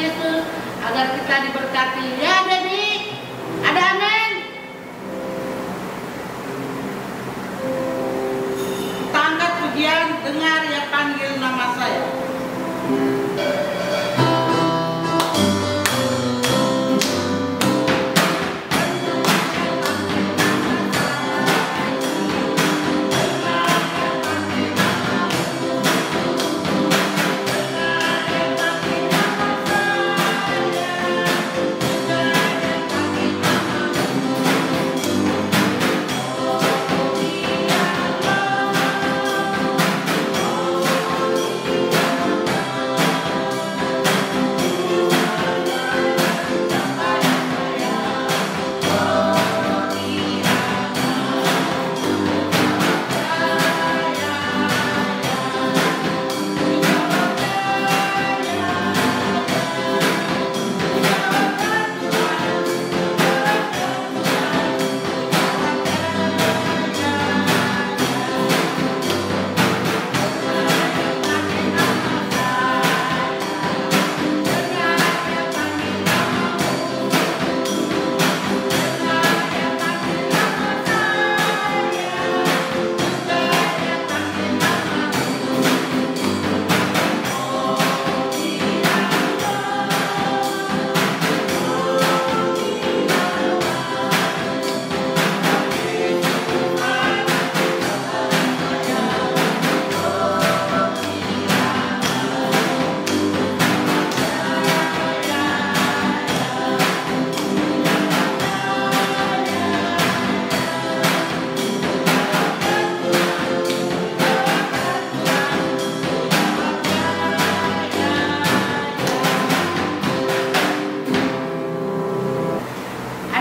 Yesus agar kita diberkati. Ya, jadi ada amin. Kita angkat pujian, dengar ya panggil nama saya.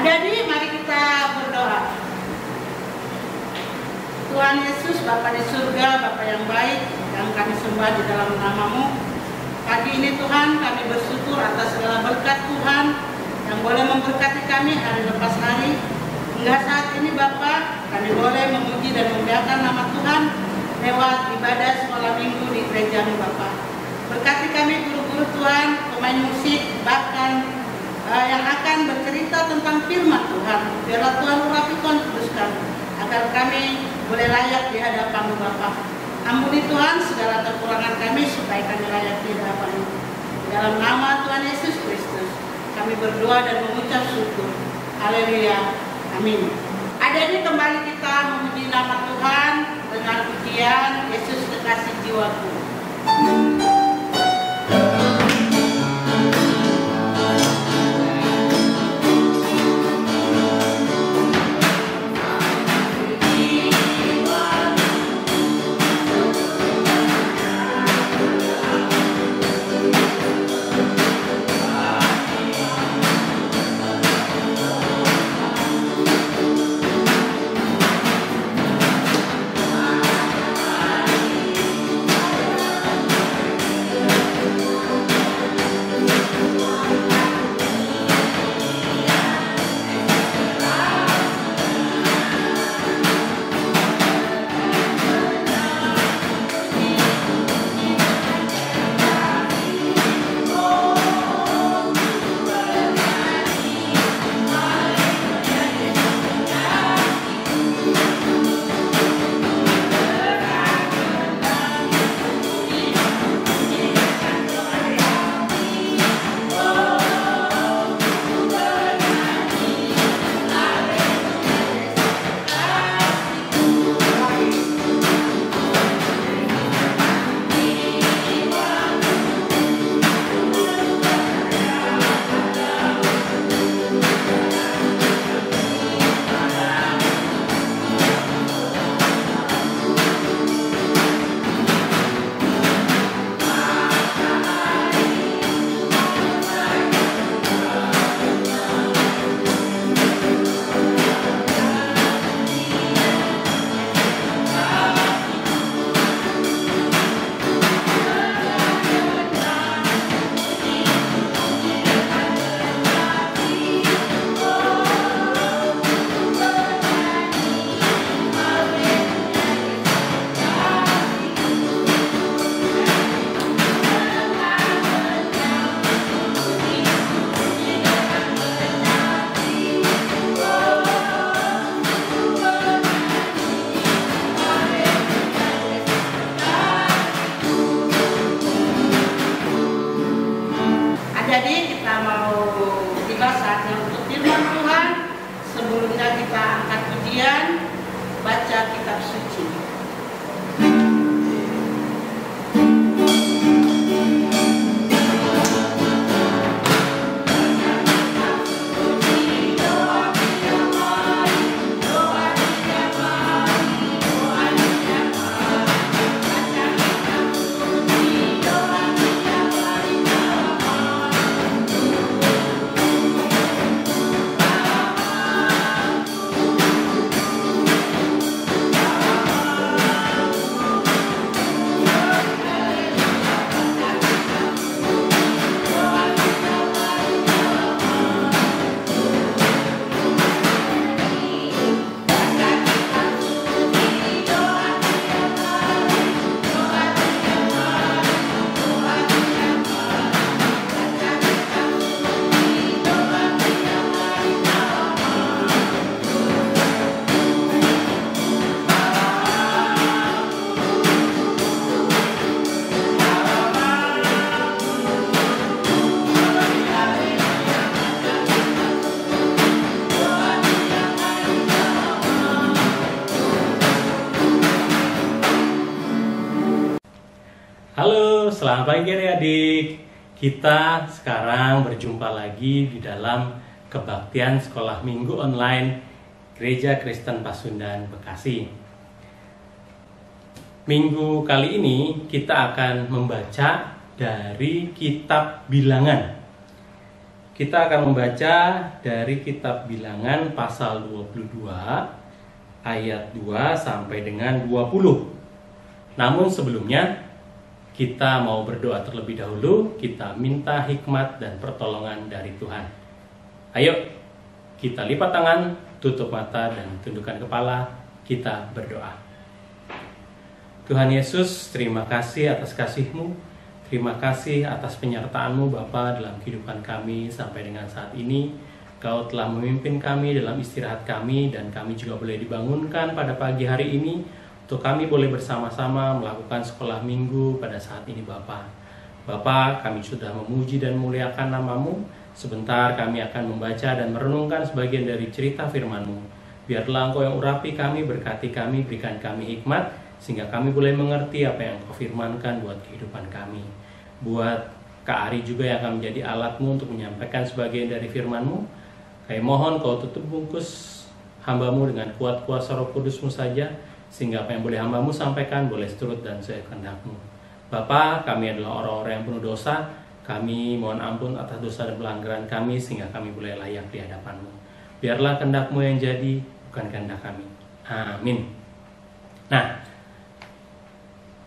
Jadi mari kita berdoa. Tuhan Yesus, Bapa di surga, Bapa yang baik, yang kami sembah di dalam nama-Mu. Pagi ini Tuhan, kami bersyukur atas segala berkat Tuhan yang boleh memberkati kami hari lepas hari. Hingga saat ini Bapa, kami boleh memuji dan memuliakan nama Tuhan lewat ibadah sekolah minggu di gereja-Mu Bapa. Berkati kami guru-guru Tuhan, pemain musik, bahkan yang akan bercerita tentang firman Tuhan. Biarlah Tuhan urapi, Tuhan kuduskan, agar kami boleh layak di hadapan-Mu Bapa. Ampuni Tuhan segala kekurangan kami supaya kami layak di hadapan-Mu. Dalam nama Tuhan Yesus Kristus kami berdoa dan mengucap syukur. Haleluya. Amin. Adik-adik, kembali kita memuji nama Tuhan dengan pujian Yesus kekasih jiwaku. Demikian baca kitab suci. Halo, selamat pagi adik-adik. Kita sekarang berjumpa lagi di dalam kebaktian sekolah minggu online Gereja Kristen Pasundan Bekasi. Minggu kali ini kita akan membaca dari kitab Bilangan. Kita akan membaca dari kitab Bilangan pasal 22 ayat 2 sampai dengan 20. Namun sebelumnya kita mau berdoa terlebih dahulu, kita minta hikmat dan pertolongan dari Tuhan. Ayo, kita lipat tangan, tutup mata dan tundukkan kepala, kita berdoa. Tuhan Yesus, terima kasih atas kasih-Mu, terima kasih atas penyertaan-Mu Bapa dalam kehidupan kami sampai dengan saat ini. Kau telah memimpin kami dalam istirahat kami dan kami juga boleh dibangunkan pada pagi hari ini untuk kami boleh bersama-sama melakukan sekolah minggu pada saat ini Bapa. Bapa, kami sudah memuji dan memuliakan nama-Mu. Sebentar kami akan membaca dan merenungkan sebagian dari cerita firman-Mu. Biarlah Engkau yang urapi kami, berkati kami, berikan kami hikmat, sehingga kami boleh mengerti apa yang Engkau firmankan buat kehidupan kami. Buat Kak Ari juga yang akan menjadi alat-Mu untuk menyampaikan sebagian dari firman-Mu. Kami mohon Kau tutup bungkus hamba-Mu dengan kuat kuasa Roh Kudus-Mu saja, sehingga apa yang boleh hamba-Mu sampaikan boleh seturut dan sesuai kehendak-Mu. Bapa, kami adalah orang-orang yang penuh dosa. Kami mohon ampun atas dosa dan pelanggaran kami, sehingga kami boleh layak di hadapan-Mu. Biarlah kehendak-Mu yang jadi, bukan kehendak kami. Amin. Nah,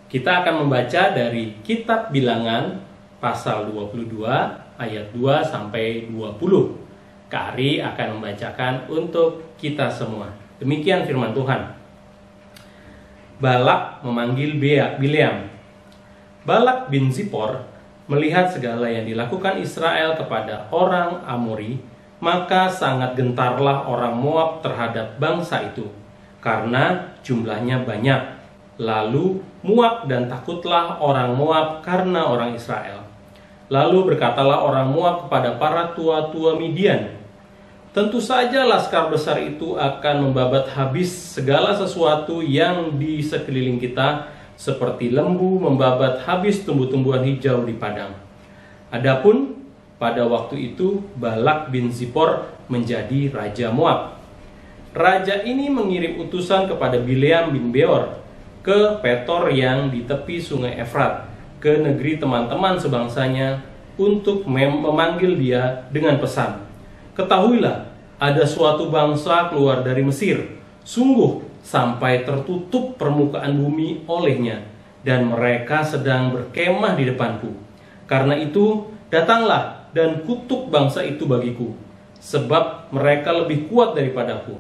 kita akan membaca dari kitab Bilangan pasal 22 ayat 2 sampai 20. Kak Ari akan membacakan untuk kita semua. Demikian firman Tuhan. Balak memanggil Bileam. Balak bin Zipor melihat segala yang dilakukan Israel kepada orang Amori, maka sangat gentarlah orang Moab terhadap bangsa itu, karena jumlahnya banyak. Lalu muak dan takutlah orang Moab karena orang Israel. Lalu berkatalah orang Moab kepada para tua-tua Midian, tentu saja laskar besar itu akan membabat habis segala sesuatu yang di sekeliling kita, seperti lembu membabat habis tumbuh-tumbuhan hijau di padang. Adapun pada waktu itu Balak bin Zipor menjadi raja Moab. Raja ini mengirim utusan kepada Bileam bin Beor ke Petor yang di tepi sungai Efrat, ke negeri teman-teman sebangsanya, untuk memanggil dia dengan pesan, ketahuilah, ada suatu bangsa keluar dari Mesir, sungguh sampai tertutup permukaan bumi olehnya, dan mereka sedang berkemah di depanku. Karena itu, datanglah dan kutuk bangsa itu bagiku, sebab mereka lebih kuat daripadaku.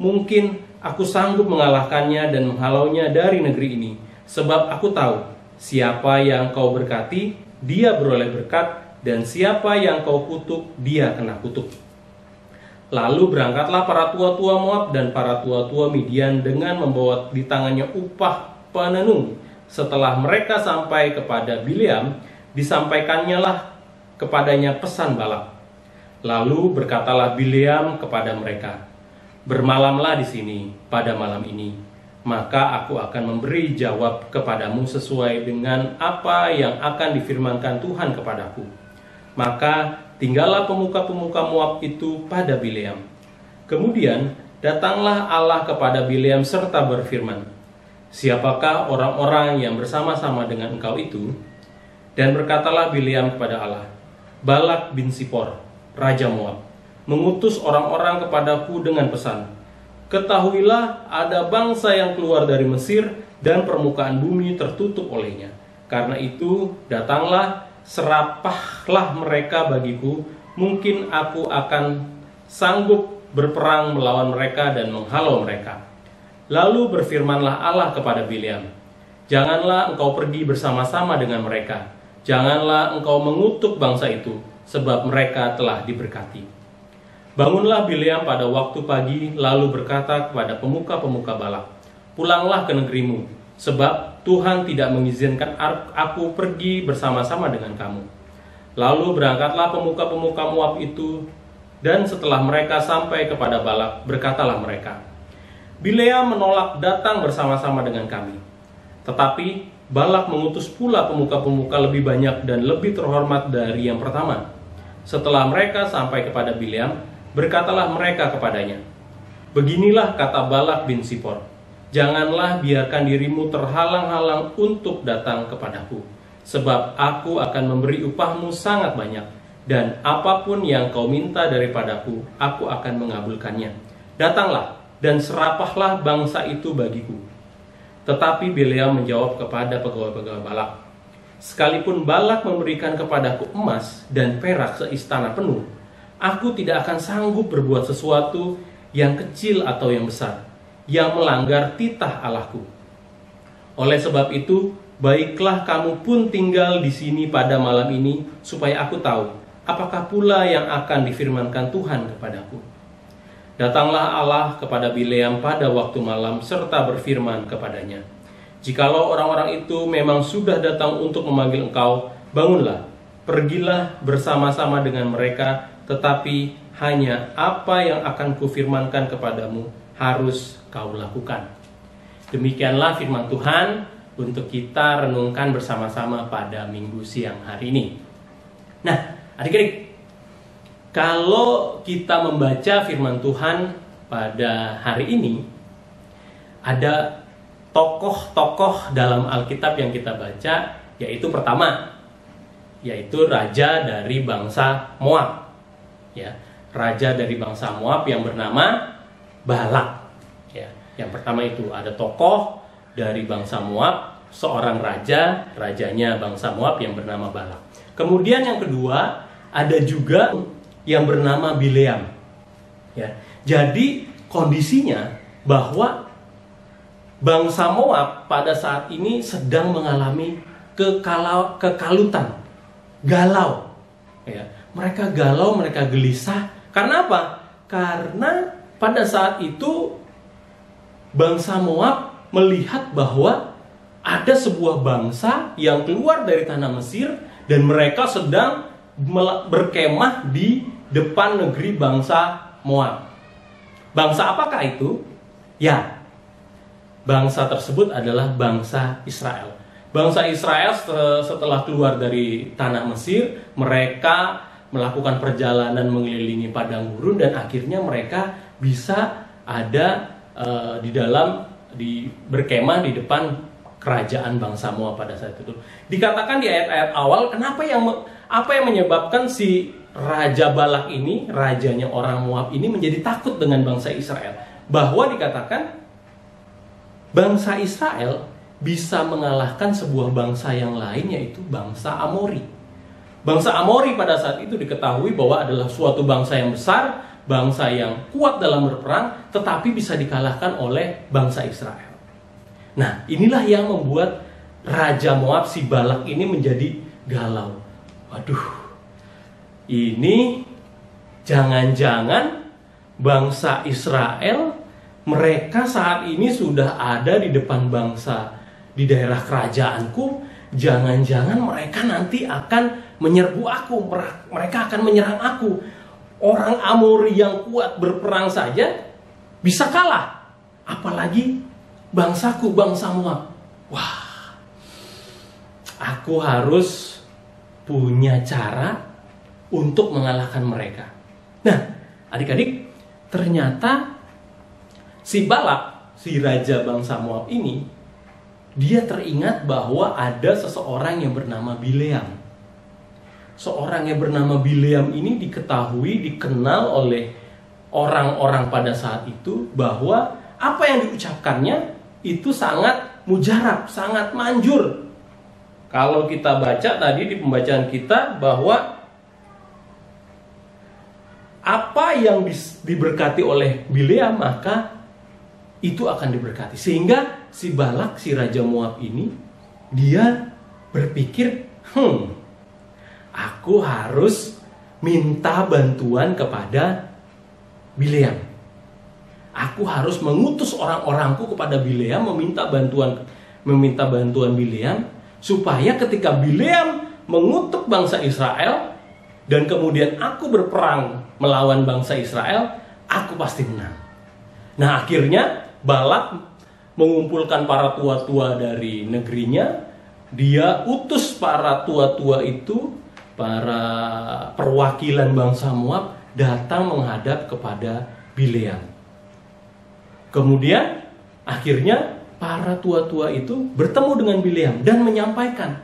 Mungkin aku sanggup mengalahkannya dan menghalaunya dari negeri ini, sebab aku tahu, siapa yang kau berkati, dia beroleh berkat, dan siapa yang kau kutuk, dia kena kutuk. Lalu berangkatlah para tua-tua Moab dan para tua-tua Midian dengan membawa di tangannya upah penenung. Setelah mereka sampai kepada Bileam, disampaikannya lah kepadanya pesan Balak. Lalu berkatalah Bileam kepada mereka, Bermalamlah di sini pada malam ini, maka aku akan memberi jawab kepadamu sesuai dengan apa yang akan difirmankan Tuhan kepadaku. Maka tinggallah pemuka-pemuka Moab itu pada Bileam. Kemudian datanglah Allah kepada Bileam serta berfirman, siapakah orang-orang yang bersama-sama dengan engkau itu? Dan berkatalah Bileam kepada Allah, Balak bin Sipor, Raja Moab, mengutus orang-orang kepadaku dengan pesan, ketahuilah ada bangsa yang keluar dari Mesir dan permukaan bumi tertutup olehnya. Karena itu datanglah, serapahlah mereka bagiku, mungkin aku akan sanggup berperang melawan mereka dan menghalau mereka. Lalu berfirmanlah Allah kepada Bileam, janganlah engkau pergi bersama-sama dengan mereka, janganlah engkau mengutuk bangsa itu, sebab mereka telah diberkati. Bangunlah Bileam pada waktu pagi, lalu berkata kepada pemuka-pemuka Balak, pulanglah ke negerimu, sebab Tuhan tidak mengizinkan aku pergi bersama-sama dengan kamu. Lalu berangkatlah pemuka-pemuka Moab itu, dan setelah mereka sampai kepada Balak, berkatalah mereka, Bileam menolak datang bersama-sama dengan kami. Tetapi Balak mengutus pula pemuka-pemuka lebih banyak dan lebih terhormat dari yang pertama. Setelah mereka sampai kepada Bileam, berkatalah mereka kepadanya, beginilah kata Balak bin Sipor, janganlah biarkan dirimu terhalang-halang untuk datang kepadaku, sebab aku akan memberi upahmu sangat banyak, dan apapun yang kau minta daripadaku, aku akan mengabulkannya. Datanglah dan serapahlah bangsa itu bagiku. Tetapi Bileam menjawab kepada pegawai-pegawai Balak, sekalipun Balak memberikan kepadaku emas dan perak seistana penuh, aku tidak akan sanggup berbuat sesuatu yang kecil atau yang besar, yang melanggar titah Allahku. Oleh sebab itu, baiklah kamu pun tinggal di sini pada malam ini, supaya aku tahu apakah pula yang akan difirmankan Tuhan kepadaku. Datanglah Allah kepada Bileam pada waktu malam serta berfirman kepadanya, jikalau orang-orang itu memang sudah datang untuk memanggil engkau, bangunlah, pergilah bersama-sama dengan mereka, tetapi hanya apa yang akan kufirmankan kepadamu harus kau lakukan. Demikianlah firman Tuhan untuk kita renungkan bersama-sama pada minggu siang hari ini. Nah, adik-adik, kalau kita membaca firman Tuhan pada hari ini, ada tokoh-tokoh dalam Alkitab yang kita baca, yaitu pertama, yaitu raja dari bangsa Moab. Ya, raja dari bangsa Moab yang bernama Balak. Ya, yang pertama itu ada tokoh dari bangsa Moab, seorang raja, rajanya bangsa Moab yang bernama Balak. Kemudian yang kedua, ada juga yang bernama Bileam. Ya, jadi kondisinya bahwa bangsa Moab pada saat ini sedang mengalami kekalutan, galau. Ya, mereka galau, mereka gelisah. Karena apa? Karena pada saat itu bangsa Moab melihat bahwa ada sebuah bangsa yang keluar dari tanah Mesir dan mereka sedang berkemah di depan negeri bangsa Moab. Bangsa apakah itu? Ya, bangsa tersebut adalah bangsa Israel. Bangsa Israel setelah keluar dari tanah Mesir, mereka melakukan perjalanan mengelilingi padang gurun dan akhirnya mereka bisa ada berkemah di depan kerajaan bangsa Moab pada saat itu. Dikatakan di ayat-ayat awal, apa yang menyebabkan si Raja Balak ini, rajanya orang Moab ini menjadi takut dengan bangsa Israel. Bahwa dikatakan bangsa Israel bisa mengalahkan sebuah bangsa yang lain, yaitu bangsa Amori. Bangsa Amori pada saat itu diketahui bahwa adalah suatu bangsa yang besar, bangsa yang kuat dalam berperang, tetapi bisa dikalahkan oleh bangsa Israel. Nah, inilah yang membuat Raja Moab si Balak ini menjadi galau. Waduh, ini jangan-jangan bangsa Israel, mereka saat ini sudah ada di depan bangsa di daerah kerajaanku. Jangan-jangan mereka nanti akan menyerbu aku, mereka akan menyerang aku. Orang Amori yang kuat berperang saja bisa kalah. Apalagi bangsaku, bangsa Moab. Wah, aku harus punya cara untuk mengalahkan mereka. Nah, adik-adik, ternyata si Balak, si raja bangsa Moab ini, dia teringat bahwa ada seseorang yang bernama Bileam. Seorang yang bernama Bileam ini diketahui, dikenal oleh orang-orang pada saat itu bahwa apa yang diucapkannya itu sangat mujarab, sangat manjur. Kalau kita baca tadi di pembacaan kita bahwa apa yang diberkati oleh Bileam maka itu akan diberkati. Sehingga si Balak, si raja Moab ini, dia berpikir, aku harus minta bantuan kepada Bileam. Aku harus mengutus orang-orangku kepada Bileam, meminta bantuan Bileam, supaya ketika Bileam mengutuk bangsa Israel dan kemudian aku berperang melawan bangsa Israel, aku pasti menang. Nah, akhirnya Balak mengumpulkan para tua-tua dari negerinya. Dia utus para tua-tua itu, para perwakilan bangsa Moab, datang menghadap kepada Bileam. Kemudian akhirnya para tua-tua itu bertemu dengan Bileam dan menyampaikan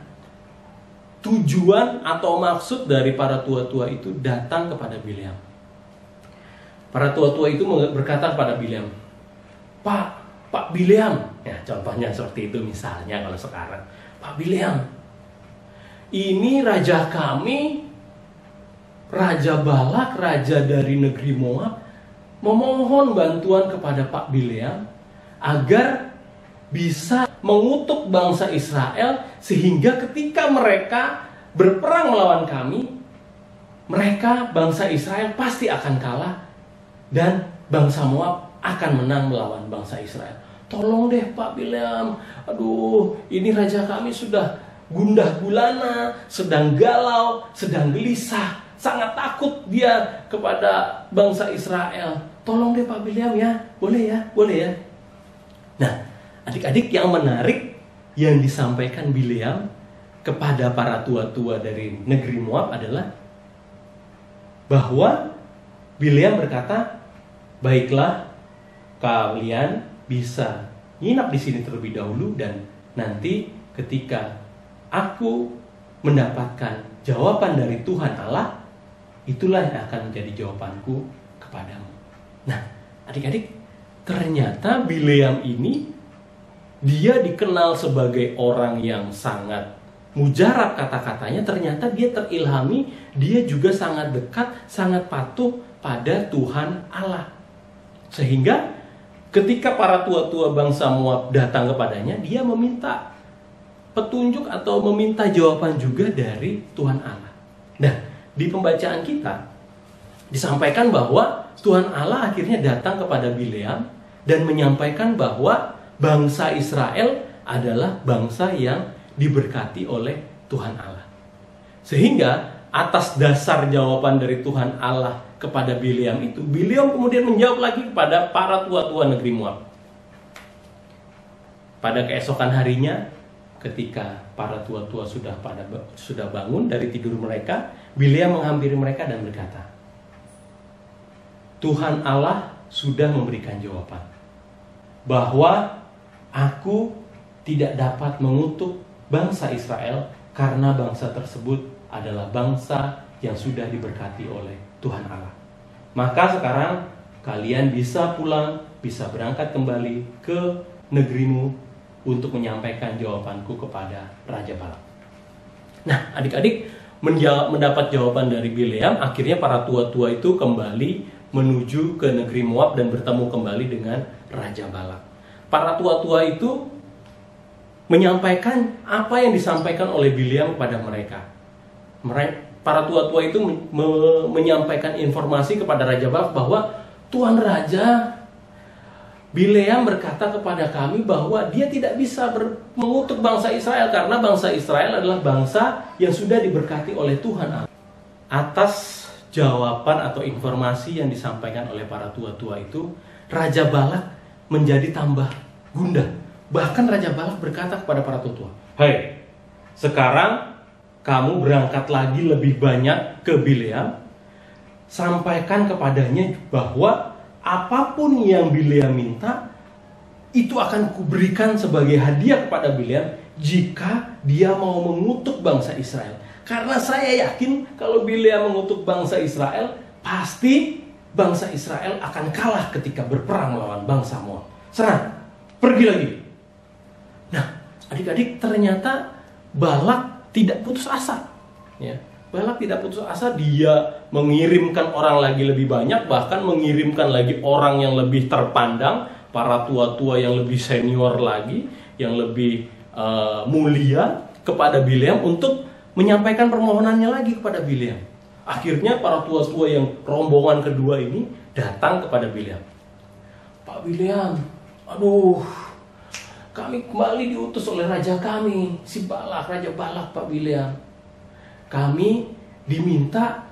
tujuan atau maksud dari para tua-tua itu datang kepada Bileam. Para tua-tua itu berkata kepada Bileam, Pak Bileam, ya contohnya seperti itu misalnya kalau sekarang, Pak Bileam, ini raja kami, Raja Balak, raja dari negeri Moab, memohon bantuan kepada Pak Bileam agar bisa mengutuk bangsa Israel sehingga ketika mereka berperang melawan kami, mereka bangsa Israel pasti akan kalah dan bangsa Moab akan menang melawan bangsa Israel. Tolong deh Pak Bileam, aduh ini raja kami sudah gundah gulana, sedang galau, sedang gelisah, sangat takut dia kepada bangsa Israel. Tolong deh Pak Bileam ya, boleh ya. Nah, adik-adik, yang menarik yang disampaikan Bileam kepada para tua-tua dari negeri Moab adalah bahwa Bileam berkata, baiklah, kalian bisa nginap di sini terlebih dahulu dan nanti ketika aku mendapatkan jawaban dari Tuhan Allah, itulah yang akan menjadi jawabanku kepadamu. Nah, adik-adik, ternyata Bileam ini dia dikenal sebagai orang yang sangat mujarab kata-katanya. Ternyata dia terilhami, dia juga sangat dekat, sangat patuh pada Tuhan Allah. Sehingga ketika para tua-tua bangsa Moab datang kepadanya, dia meminta petunjuk atau meminta jawaban juga dari Tuhan Allah. Nah, di pembacaan kita disampaikan bahwa Tuhan Allah akhirnya datang kepada Bileam dan menyampaikan bahwa bangsa Israel adalah bangsa yang diberkati oleh Tuhan Allah. Sehingga atas dasar jawaban dari Tuhan Allah kepada Bileam itu, Bileam kemudian menjawab lagi kepada para tua-tua negeri Moab. Pada keesokan harinya, ketika para tua-tua sudah bangun dari tidur mereka, Bileam menghampiri mereka dan berkata, Tuhan Allah sudah memberikan jawaban bahwa aku tidak dapat mengutuk bangsa Israel karena bangsa tersebut adalah bangsa yang sudah diberkati oleh Tuhan Allah. Maka sekarang kalian bisa pulang, bisa berangkat kembali ke negerimu untuk menyampaikan jawabanku kepada Raja Balak. Nah, adik-adik, mendapat jawaban dari Bileam, akhirnya para tua-tua itu kembali menuju ke negeri Moab dan bertemu kembali dengan Raja Balak. Para tua-tua itu menyampaikan apa yang disampaikan oleh Bileam kepada mereka. Para tua-tua itu menyampaikan informasi kepada Raja Balak bahwa Tuan Raja, Bileam berkata kepada kami bahwa dia tidak bisa mengutuk bangsa Israel karena bangsa Israel adalah bangsa yang sudah diberkati oleh Tuhan Allah. Atas jawaban atau informasi yang disampaikan oleh para tua-tua itu, Raja Balak menjadi tambah gundah. Bahkan Raja Balak berkata kepada para tetua, "Hai, sekarang kamu berangkat lagi lebih banyak ke Bileam. Sampaikan kepadanya bahwa apapun yang Bileam minta, itu akan kuberikan sebagai hadiah kepada Bileam jika dia mau mengutuk bangsa Israel. Karena saya yakin kalau Bileam mengutuk bangsa Israel, pasti bangsa Israel akan kalah ketika berperang melawan bangsa Moab. Serang, pergi lagi." Nah, adik-adik, ternyata Balak tidak putus asa. Ya, Balak tidak putus asa. Dia mengirimkan orang lagi lebih banyak, bahkan mengirimkan lagi orang yang lebih terpandang, para tua-tua yang lebih senior lagi, yang lebih mulia kepada Bileam untuk menyampaikan permohonannya lagi kepada Bileam. Akhirnya para tua-tua yang rombongan kedua ini datang kepada Bileam. "Pak Bileam, aduh, kami kembali diutus oleh raja kami, si Balak, Raja Balak, Pak Bileam. Kami diminta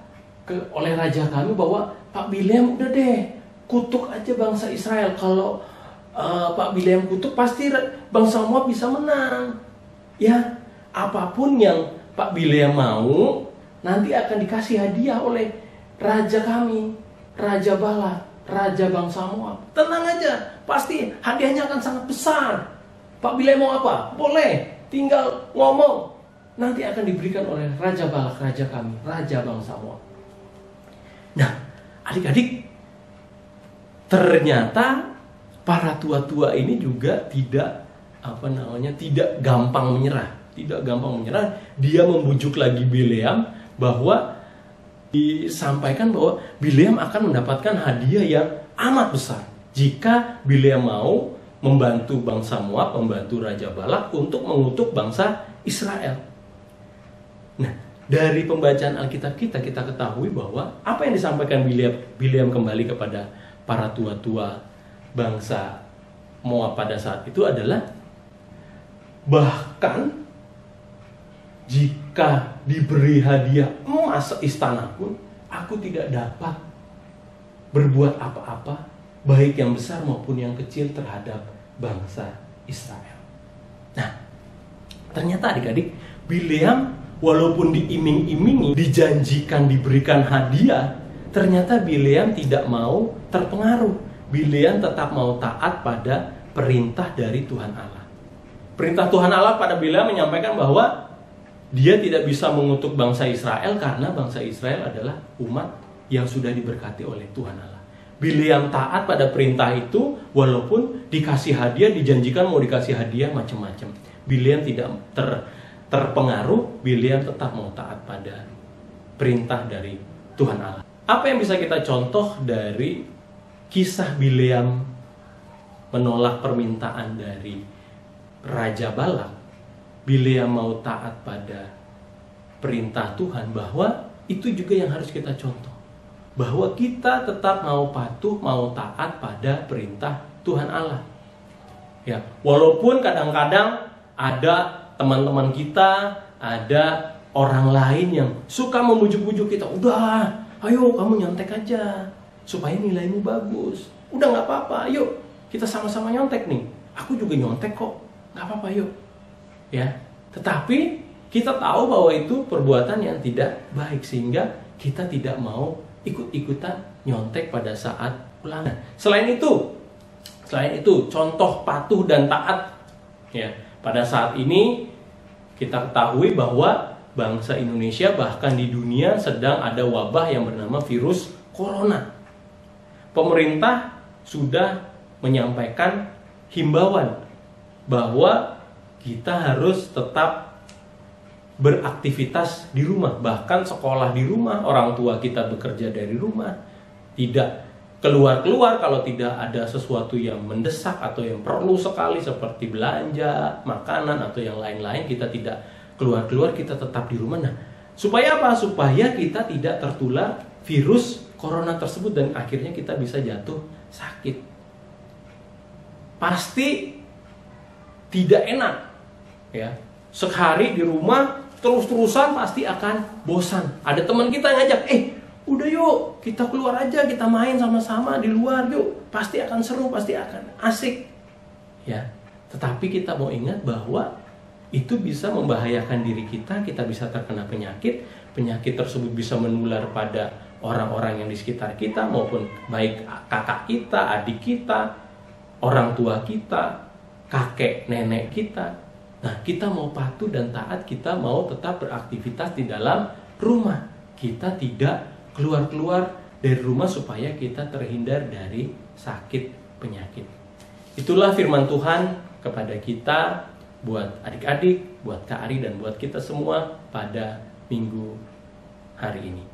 oleh raja kami bahwa Pak Bileam udah deh, kutuk aja bangsa Israel. Kalau Pak Bileam kutuk, pasti bangsa Moab bisa menang. Ya, apapun yang Pak Bileam mau, nanti akan dikasih hadiah oleh raja kami, Raja Balak, raja bangsa Moab. Tenang aja, pasti hadiahnya akan sangat besar. Pak Bileam mau apa? Boleh, tinggal ngomong. Nanti akan diberikan oleh Raja Balak, raja kami, raja bangsa Moab." Nah, adik-adik, ternyata para tua-tua ini juga tidak gampang menyerah. Tidak gampang menyerah. Dia membujuk lagi Bileam bahwa disampaikan bahwa Bileam akan mendapatkan hadiah yang amat besar jika Bileam mau membantu bangsa Moab, membantu Raja Balak untuk mengutuk bangsa Israel. Nah, dari pembacaan Alkitab kita ketahui bahwa apa yang disampaikan Bileam kembali kepada para tua-tua bangsa Moab pada saat itu adalah, bahkan jika diberi hadiah emas seistana pun, aku tidak dapat berbuat apa-apa, baik yang besar maupun yang kecil, terhadap bangsa Israel. Nah, ternyata adik-adik, Bileam walaupun diiming-imingi, dijanjikan diberikan hadiah, ternyata Bileam tidak mau terpengaruh. Bileam tetap mau taat pada perintah dari Tuhan Allah. Perintah Tuhan Allah pada Bileam menyampaikan bahwa dia tidak bisa mengutuk bangsa Israel karena bangsa Israel adalah umat yang sudah diberkati oleh Tuhan Allah. Bileam taat pada perintah itu, walaupun dikasih hadiah, dijanjikan mau dikasih hadiah macam-macam. Bileam tidak terpengaruh, Bileam tetap mau taat pada perintah dari Tuhan Allah. Apa yang bisa kita contoh dari kisah Bileam menolak permintaan dari Raja Balak? Bileam mau taat pada perintah Tuhan, bahwa itu juga yang harus kita contoh. Bahwa kita tetap mau patuh, mau taat pada perintah Tuhan Allah. Ya, walaupun kadang-kadang ada teman-teman kita, ada orang lain yang suka membujuk-bujuk kita, "Udah, ayo kamu nyontek aja supaya nilaimu bagus. Udah nggak apa-apa, ayo kita sama-sama nyontek nih. Aku juga nyontek kok, nggak apa-apa, yuk." Ya, tetapi kita tahu bahwa itu perbuatan yang tidak baik, sehingga kita tidak mau ikut-ikutan nyontek pada saat ulangan. Selain itu contoh patuh dan taat. Ya, pada saat ini kita ketahui bahwa bangsa Indonesia, bahkan di dunia, sedang ada wabah yang bernama virus corona. Pemerintah sudah menyampaikan himbauan bahwa kita harus tetap beraktivitas di rumah, bahkan sekolah di rumah, orang tua kita bekerja dari rumah, tidak keluar-keluar kalau tidak ada sesuatu yang mendesak atau yang perlu sekali seperti belanja, makanan atau yang lain-lain, kita tidak keluar-keluar, kita tetap di rumah. Nah, supaya apa? Supaya kita tidak tertular virus corona tersebut dan akhirnya kita bisa jatuh sakit. Pasti tidak enak, ya. Sehari di rumah terus-terusan pasti akan bosan. Ada teman kita yang ngajak, udah yuk kita keluar aja, kita main sama-sama di luar yuk, pasti akan seru, pasti akan asik. Ya, tetapi kita mau ingat bahwa itu bisa membahayakan diri kita bisa terkena penyakit tersebut bisa menular pada orang-orang yang di sekitar kita, maupun baik kakak kita, adik kita, orang tua kita, kakek, nenek kita. Nah, kita mau patuh dan taat, kita mau tetap beraktivitas di dalam rumah. Kita tidak keluar-keluar dari rumah supaya kita terhindar dari sakit penyakit. Itulah firman Tuhan kepada kita, buat adik-adik, buat Kak Ari, dan buat kita semua pada minggu hari ini.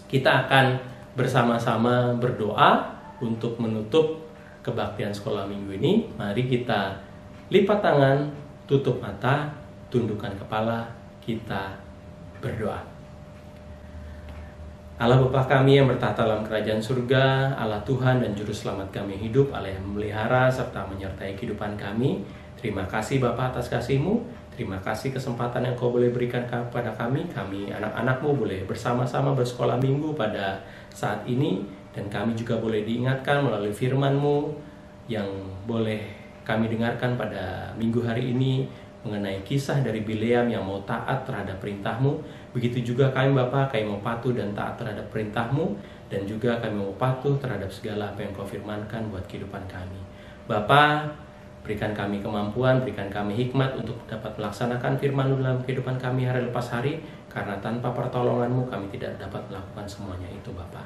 Kita akan bersama-sama berdoa untuk menutup kebaktian sekolah minggu ini. Mari kita lipat tangan, tutup mata, tundukkan kepala, kita berdoa. Allah Bapa kami yang bertahta dalam kerajaan surga, Allah Tuhan dan Juru Selamat kami hidup, Allah yang memelihara serta menyertai kehidupan kami. Terima kasih Bapa atas kasih-Mu, terima kasih kesempatan yang Kau boleh berikan kepada kami anak-anak-Mu boleh bersama-sama bersekolah minggu pada saat ini, dan kami juga boleh diingatkan melalui firman-Mu yang boleh kami dengarkan pada minggu hari ini mengenai kisah dari Bileam yang mau taat terhadap perintah-Mu. Begitu juga kami Bapa, kami mau patuh dan taat terhadap perintah-Mu, dan juga kami mau patuh terhadap segala apa yang Kau firmankan buat kehidupan kami. Bapa, berikan kami kemampuan, berikan kami hikmat untuk dapat melaksanakan firman-Mu dalam kehidupan kami hari lepas hari, karena tanpa pertolongan-Mu kami tidak dapat melakukan semuanya itu Bapa.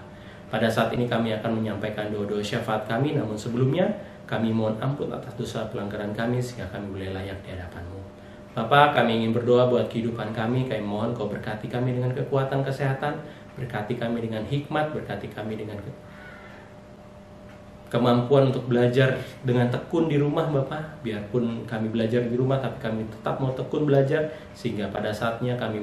Pada saat ini kami akan menyampaikan doa-doa syafaat kami, namun sebelumnya kami mohon ampun atas dosa pelanggaran kami sehingga kami boleh layak di hadapan-Mu. Bapa, kami ingin berdoa buat kehidupan kami mohon Kau berkati kami dengan kekuatan kesehatan, berkati kami dengan hikmat, berkati kami dengan kemampuan untuk belajar dengan tekun di rumah Bapa. Biarpun kami belajar di rumah, tapi kami tetap mau tekun belajar, sehingga pada saatnya kami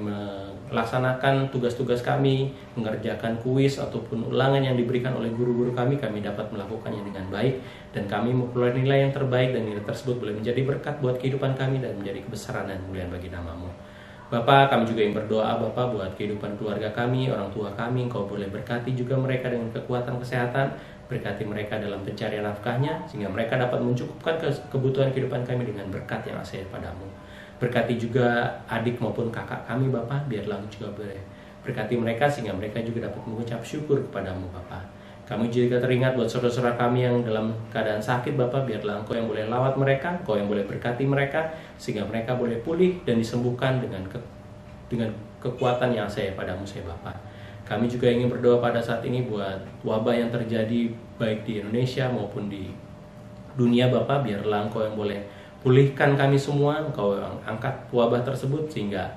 melaksanakan tugas-tugas kami, mengerjakan kuis ataupun ulangan yang diberikan oleh guru-guru kami dapat melakukannya dengan baik, dan kami memperoleh nilai yang terbaik, dan nilai tersebut boleh menjadi berkat buat kehidupan kami dan menjadi kebesaran dan kemuliaan bagi nama-Mu. Bapa, kami juga ingin berdoa Bapa buat kehidupan keluarga kami, orang tua kami. Kau boleh berkati juga mereka dengan kekuatan kesehatan, berkati mereka dalam pencarian nafkahnya, sehingga mereka dapat mencukupkan kebutuhan kehidupan kami dengan berkat yang asal daripada-Mu. Berkati juga adik maupun kakak kami Bapa, biarlah juga boleh berkati mereka sehingga mereka juga dapat mengucap syukur kepada-Mu Bapa. Kami juga teringat buat saudara-saudara kami yang dalam keadaan sakit Bapa, biarlah Engkau yang boleh lawat mereka, Engkau yang boleh berkati mereka, sehingga mereka boleh pulih dan disembuhkan dengan kekuatan yang asal daripada-Mu Bapa. Kami juga ingin berdoa pada saat ini buat wabah yang terjadi baik di Indonesia maupun di dunia Bapa, biarlah Engkau yang boleh pulihkan kami semua, Engkau yang angkat wabah tersebut sehingga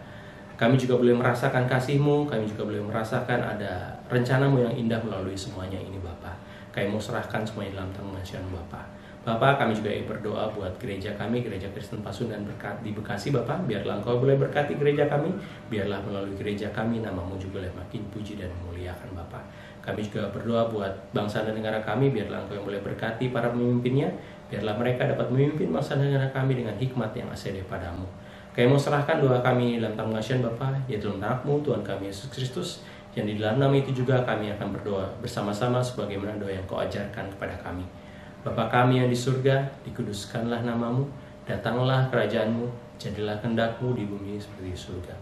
kami juga boleh merasakan kasih-Mu, kami juga boleh merasakan ada rencana-Mu yang indah melalui semuanya ini Bapa. Kami mau serahkan semuanya dalam tangan Bapa. Bapa, kami juga ingin berdoa buat gereja kami, Gereja Kristen Pasundan di Bekasi Bapa, biarlah Engkau boleh berkati gereja kami, biarlah melalui gereja kami nama-Mu juga boleh makin puji dan memuliakan Bapa. Kami juga berdoa buat bangsa dan negara kami, biarlah Engkau yang boleh berkati para pemimpinnya, biarlah mereka dapat memimpin bangsa dan negara kami dengan hikmat yang asal daripada-Mu. Kami mau serahkan doa kami dalam tangan Bapa, yaitu dalam nama-Mu Tuhan kami Yesus Kristus, yang di dalam nama itu juga kami akan berdoa bersama-sama sebagaimana doa yang Kau ajarkan kepada kami. Bapa kami yang di surga, dikuduskanlah nama-Mu, datanglah kerajaan-Mu, jadilah kehendak-Mu di bumi seperti di surga.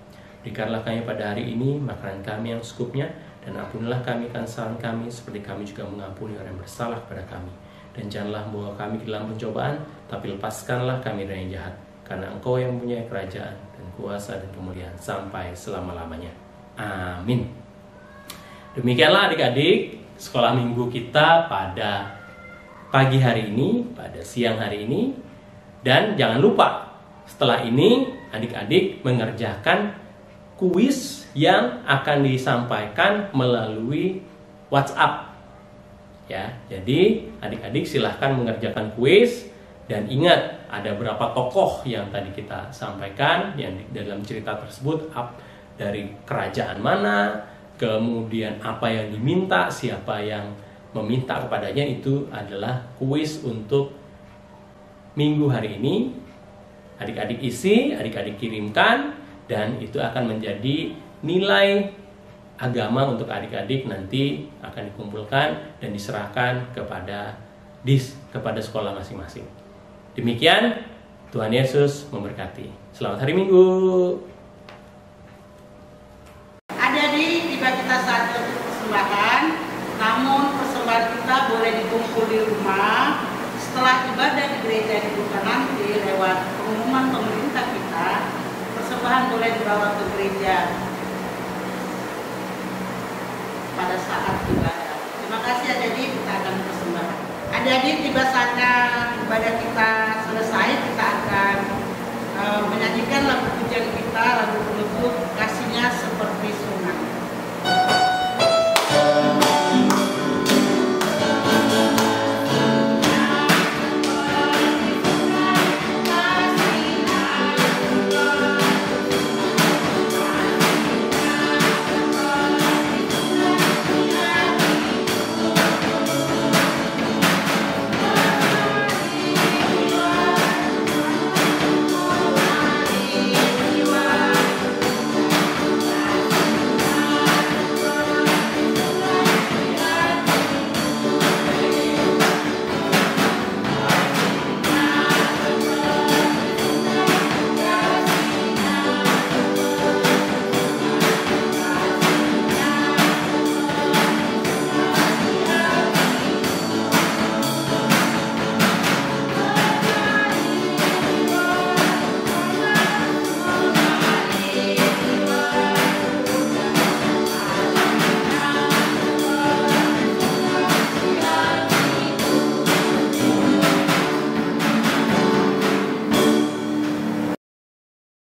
Berikanlah kami pada hari ini makanan kami yang secukupnya, dan ampunilah kami kesalahan kami seperti kami juga mengampuni orang yang bersalah kepada kami. Dan janganlah membawa kami ke dalam pencobaan, tapi lepaskanlah kami dari yang jahat. Karena Engkau yang mempunyai kerajaan dan kuasa dan kemuliaan sampai selama-lamanya. Amin. Demikianlah adik-adik sekolah minggu kita pada pagi hari ini, pada siang hari ini. Dan jangan lupa setelah ini adik-adik mengerjakan kuis yang akan disampaikan melalui WhatsApp. Ya, jadi adik-adik silahkan mengerjakan kuis. Dan ingat, ada berapa tokoh yang tadi kita sampaikan, yang dalam cerita tersebut dari kerajaan mana, kemudian apa yang diminta, siapa yang meminta kepadanya, itu adalah kuis untuk minggu hari ini. Adik-adik isi, adik-adik kirimkan, dan itu akan menjadi nilai agama untuk adik-adik nanti akan dikumpulkan dan diserahkan kepada sekolah masing-masing. Demikian, Tuhan Yesus memberkati. Selamat hari Minggu. Adik-adik, tiba kita saatnya untuk persembahan. Namun persembahan kita boleh dikumpul di rumah. Setelah ibadah di gereja dibuka nanti lewat pengumuman pemerintah kita, persembahan boleh dibawa ke gereja pada saat ibadah. Terima kasih adik-adik, kita akan persembahan. Adik-adik, tiba saatnya ibadah kita selesai, kita akan menyanyikan lagu pujian kita, lagu